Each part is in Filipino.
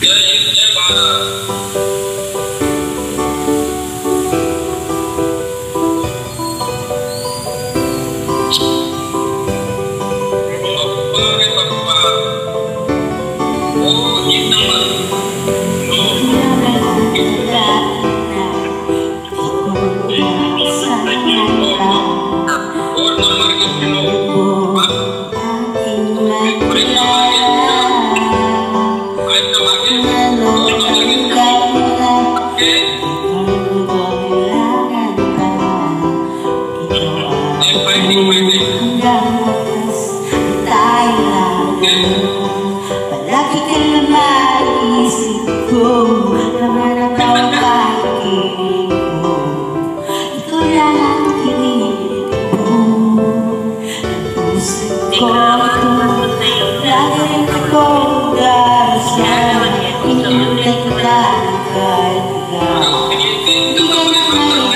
Jai Bharat. Palagi ka na maisip ko, naman ang bawat pakikinig ko. Ikaw lang ang pinili ko. Ang puso ko ito, lagi rin akong darasal. Inintay ko lang kahit ikaw. Hindi ka na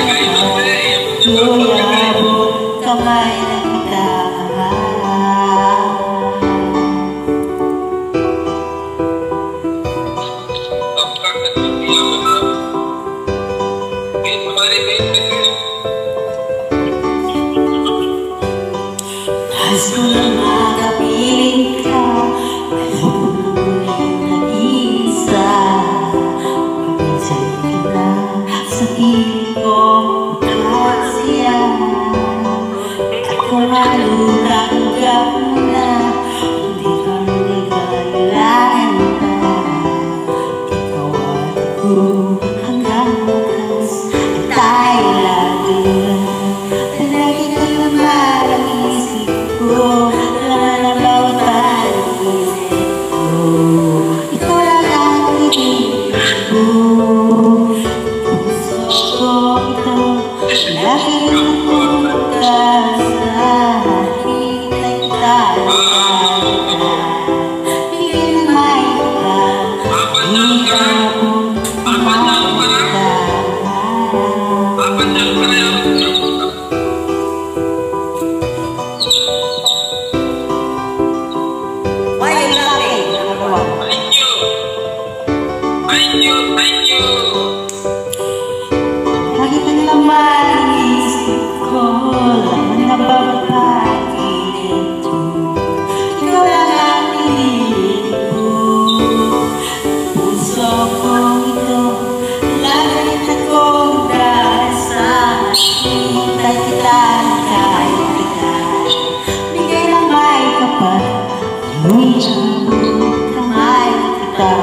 ngayon, ito'y abot kamay na kita. Nais ko lang makapiling ka, ayoko na muling nag-iisa. Magbigay ka na sa piling ko, makasiya. At kung malutanggap mo na, hindi ka kailangan na. Ikaw at ako hanggang wakas, at tayo lagi. Palagi ka naman ang isip ko, naman ang bawat pakikinig ko. Ikaw lang ang pinili ko. Puso ko ito, lagi rin akong magdasal. Hinihintay kita na bigyan ng may iba. Hindi ka akong makita. Lagi ka nalang maisip ko, laman na bawat pakikinig ko. Ikaw lang ang pinili ko. Puso ko ito, lagi rin akong darasal. Hinihintay kita kahit kita. Bigay ng may kapal, ako'y abot kamay kita.